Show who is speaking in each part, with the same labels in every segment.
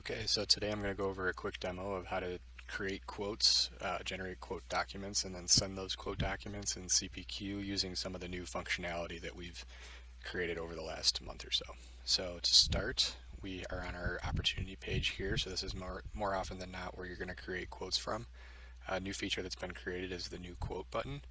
Speaker 1: Okay, so today I'm going to go over a quick demo of how to create quotes, generate quote documents, and then send those quote documents in CPQ using some of the new functionality that we've created over the last month or so. So to start, we are on our opportunity page here. So this is more often than not where you're going to create quotes from. A new feature that's been created is the new quote button.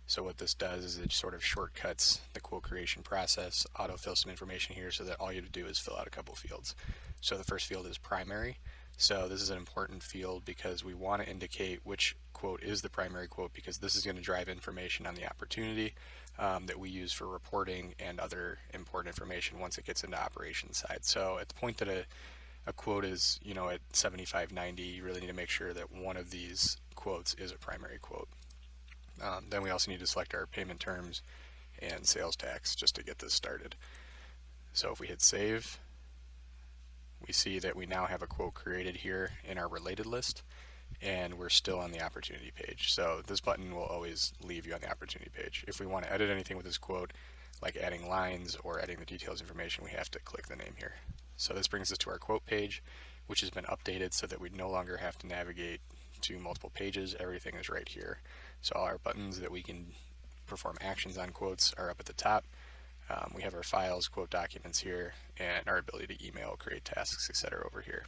Speaker 1: So what this does is it sort of shortcuts the quote creation process, autofill some information here so that all you have to do is fill out a couple fields. So the first field is primary. So this is an important field because we want to indicate which quote is the primary quote, because this is going to drive information on the opportunity that we use for reporting and other important information once it gets into operations side. So at the point that a quote is, at 75.90, you really need to make sure that one of these quotes is a primary quote. Then we also need to select our payment terms and sales tax just to get this started. So if we hit save, we see that we now have a quote created here in our related list, and we're still on the opportunity page. So this button will always leave you on the opportunity page. If we want to edit anything with this quote, like adding lines or adding the details information, we have to click the name here. So this brings us to our quote page, which has been updated so that we no longer have to navigate to multiple pages. Everything is right here. So all our buttons that we can perform actions on quotes are up at the top. We have our files, quote documents here, and our ability to email, create tasks, etc. over here.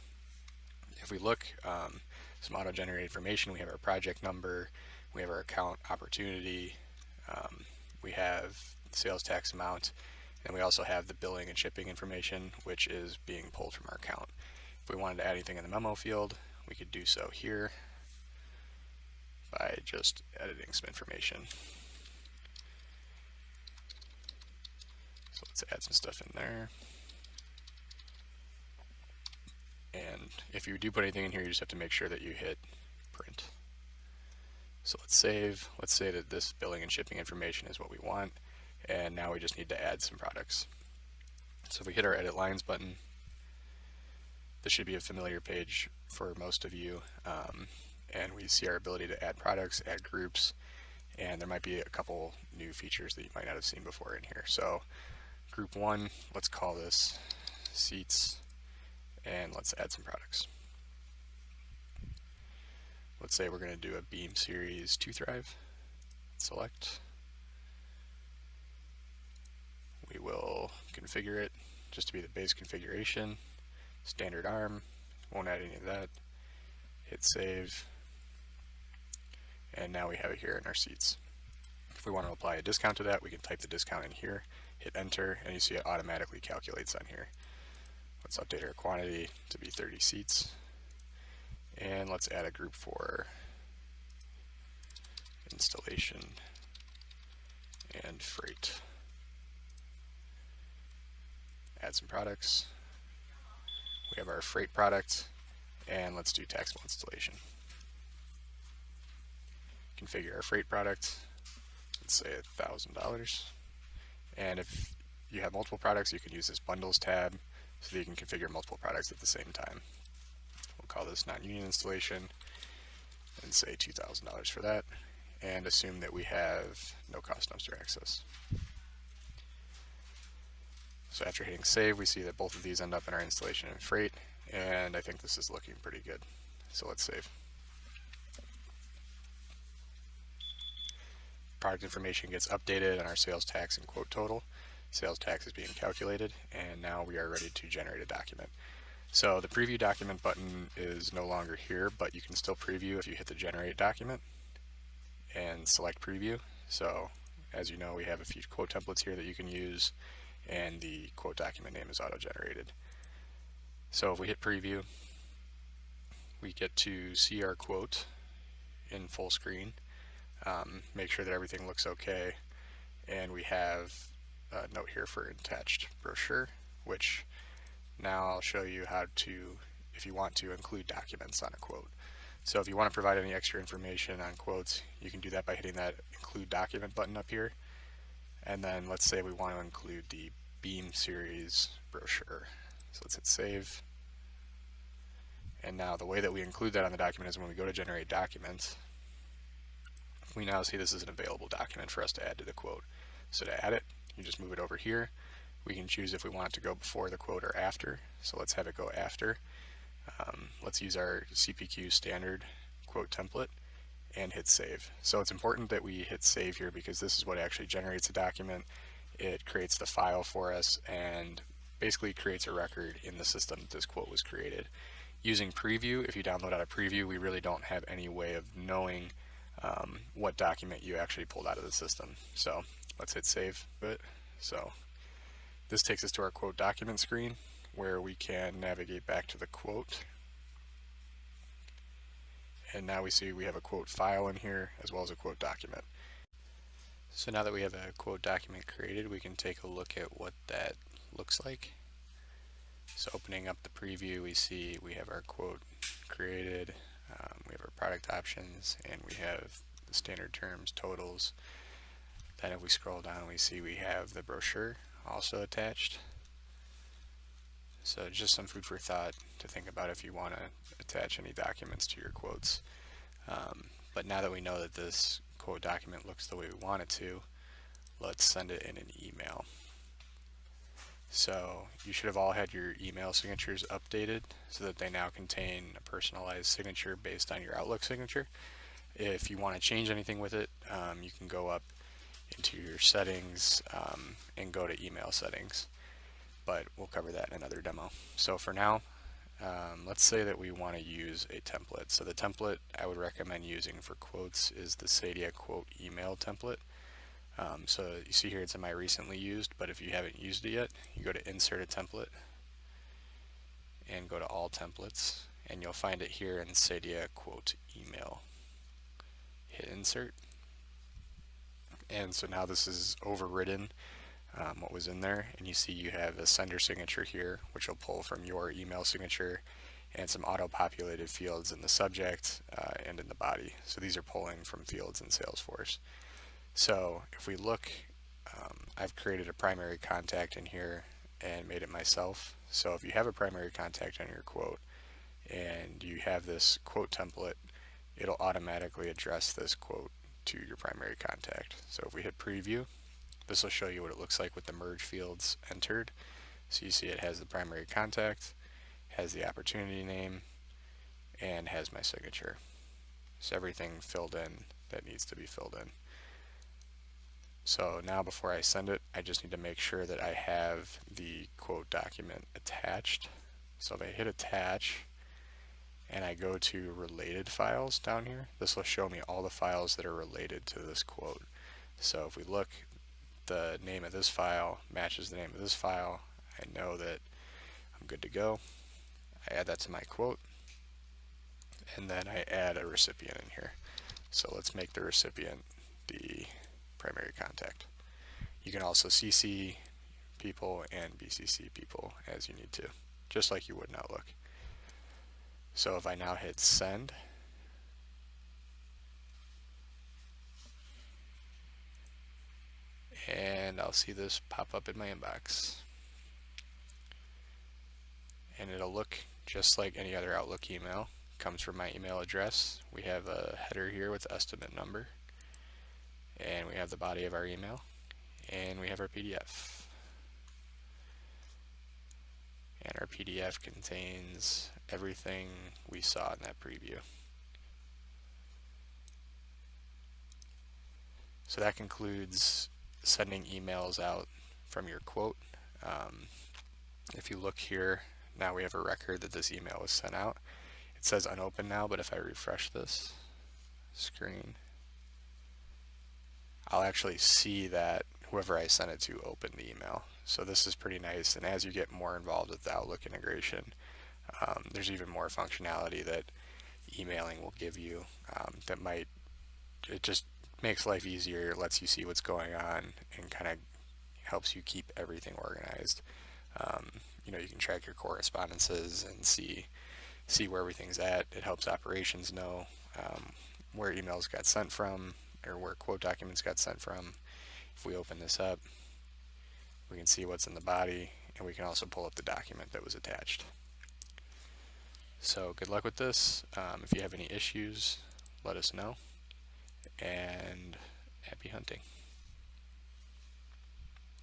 Speaker 1: If we look, some auto-generated information, we have our project number, we have our account opportunity, we have sales tax amount, and we also have the billing and shipping information, which is being pulled from our account. If we wanted to add anything in the memo field, we could do so here by just editing some information. So let's add some stuff in there. And if you do put anything in here, you just have to make sure that you hit print. So let's save. Let's say that this billing and shipping information is what we want, and now we just need to add some products. So if we hit our edit lines button, this should be a familiar page for most of you, and we see our ability to add products, add groups, and there might be a couple new features that you might not have seen before in here. So group 1, let's call this seats, and let's add some products. Let's say we're going to do a Beam Series 2 Thrive. Select. We will configure it just to be the base configuration. Standard arm, won't add any of that. Hit save. And now we have it here in our seats. If we want to apply a discount to that, we can type the discount in here, hit enter, and you see it automatically calculates on here. Let's update our quantity to be 30 seats. And let's add a group for installation and freight. Add some products. We have our freight product, and let's do taxable installation. Configure our freight product. Let's say $1,000. And if you have multiple products, you can use this bundles tab so that you can configure multiple products at the same time. We'll call this non-union installation and say $2,000 for that, and assume that we have no cost dumpster access. So after hitting save, we see that both of these end up in our installation and freight, and I think this is looking pretty good. So let's save. Product information gets updated on our sales tax and quote total. Sales tax is being calculated, and now we are ready to generate a document. So the preview document button is no longer here, but you can still preview if you hit the generate document and select preview. So as you know, we have a few quote templates here that you can use, and the quote document name is auto-generated. So if we hit preview, we get to see our quote in full screen, make sure that everything looks okay, and we have a note here for attached brochure, which now I'll show you how to, if you want to, include documents on a quote. So if you want to provide any extra information on quotes, you can do that by hitting that include document button up here. And then let's say we want to include the Beam Series brochure. So let's hit save. And now the way that we include that on the document is when we go to generate documents, we now see this is an available document for us to add to the quote. So to add it, you just move it over here. We can choose if we want it to go before the quote or after. So let's have it go after. Let's use our CPQ standard quote template and hit save. So it's important that we hit save here because this is what actually generates a document. It creates the file for us and basically creates a record in the system that this quote was created. Using preview, if you download out of preview, we really don't have any way of knowing what document you actually pulled out of the system. So let's hit save. So this takes us to our quote document screen where we can navigate back to the quote. And now we see we have a quote file in here as well as a quote document. So now that we have a quote document created, we can take a look at what that looks like. So opening up the preview, we see we have our quote created, we have our product options, and we have the standard terms, totals. Then if we scroll down, we see we have the brochure also attached. So just some food for thought to think about if you want to attach any documents to your quotes. But now that we know that this quote document looks the way we want it to, let's send it in an email. So you should have all had your email signatures updated so that they now contain a personalized signature based on your Outlook signature. If you want to change anything with it, you can go up into your settings and go to email settings. But we'll cover that in another demo. So for now, let's say that we want to use a template. So the template I would recommend using for quotes is the Sedia quote email template. So you see here it's in my recently used, but if you haven't used it yet, you go to insert a template and go to all templates, and you'll find it here in Sedia quote email. Hit insert, and so now this is overridden what was in there, and you see you have a sender signature here, which will pull from your email signature, and some auto-populated fields in the subject and in the body. So these are pulling from fields in Salesforce. So if we look, I've created a primary contact in here and made it myself. So if you have a primary contact on your quote and you have this quote template, it'll automatically address this quote to your primary contact. So if we hit preview, this will show you what it looks like with the merge fields entered. So you see it has the primary contact, has the opportunity name, and has my signature. So everything filled in that needs to be filled in. So now before I send it, I just need to make sure that I have the quote document attached. So if I hit attach and I go to related files down here, this will show me all the files that are related to this quote. So if we look, the name of this file matches the name of this file. I know that I'm good to go. I add that to my quote, and then I add a recipient in here. So let's make the recipient the primary contact. You can also CC people and BCC people as you need to, just like you would in Outlook. So if I now hit send, and I'll see this pop up in my inbox, and it'll look just like any other Outlook email. Comes from my email address. We have a header here with estimate number, and we have the body of our email, and we have our PDF. And our PDF contains everything we saw in that preview. So that concludes sending emails out from your quote. If you look here, now we have a record that this email was sent out. It says unopened now, but if I refresh this screen, I'll actually see that whoever I sent it to opened the email. So this is pretty nice, and as you get more involved with the Outlook integration, there's even more functionality that emailing will give you it just makes life easier, lets you see what's going on, and kind of helps you keep everything organized. You can track your correspondences and see where everything's at. It helps operations know where emails got sent from, or where quote documents got sent from. If we open this up, we can see what's in the body, and we can also pull up the document that was attached. So good luck with this. If you have any issues, let us know, and happy hunting.